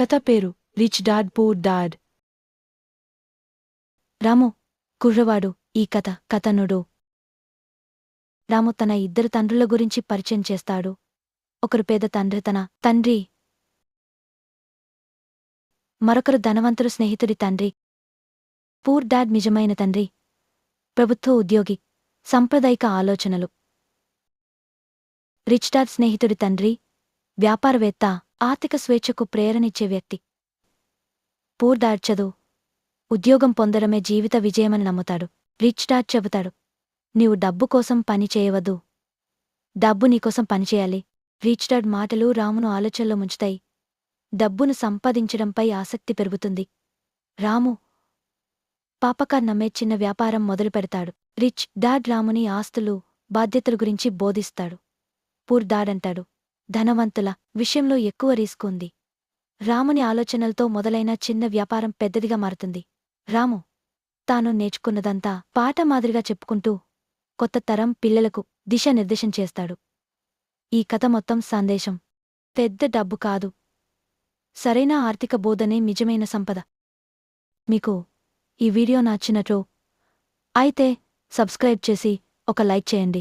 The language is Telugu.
కథ పేరు రిచ్ డాడ్ పూర్ డాడ్. రాము కుర్రవాడు. ఈ కథనుడు. రాము తన ఇద్దరు తండ్రుల గురించి పరిచయం చేస్తాడు. ఒకరు పేద తండ్రి, తన తండ్రి. మరొకరు ధనవంతుడు, స్నేహితుడి తండ్రి. పూర్ డాడ్ నిజమైన తండ్రి, ప్రభుత్వ ఉద్యోగి, సాంప్రదాయిక ఆలోచనలు. రిచ్ డాడ్ స్నేహితుడి తండ్రి, వ్యాపారవేత్త, ఆర్థిక స్వేచ్ఛకు ప్రేరణిచ్చే వ్యక్తి. పూర్ డాడ్ చదువు, ఉద్యోగం పొందడమే జీవిత విజయమని నమ్ముతాడు. రిచ్ డాడ్ చెబుతాడు, నీవు డబ్బు కోసం పని చేయవద్దు, డబ్బు నీకోసం పనిచేయాలి. రిచ్ డాడ్ మాటలు రామును ఆలోచనలో ముంచుతాయి. డబ్బును సంపాదించడంపై ఆసక్తి పెరుగుతుంది. రాము పాపకార్ నమ్మే చిన్న వ్యాపారం మొదలుపెడతాడు. రిచ్ డాడ్ రాముని ఆస్తులు, బాధ్యతల గురించి బోధిస్తాడు. పూర్ డాడ్ అంటాడు, ధనవంతుల విషయంలో ఎక్కువ రిస్క్ ఉంది. రాముని ఆలోచనలతో మొదలైన చిన్న వ్యాపారం పెద్దదిగా మారుతుంది. రాము తాను నేర్చుకున్నదంతా పాట మాదిరిగా చెప్పుకుంటూ కొత్త తరం పిల్లలకు దిశానిర్దేశం చేస్తాడు. ఈ కథ మొత్తం సందేశం పెద్ద డబ్బు కాదు, సరైన ఆర్థిక బోధనే నిజమైన సంపద. మీకు ఈ వీడియో నచ్చినట్లు అయితే సబ్స్క్రైబ్ చేసి ఒక లైక్ చేయండి.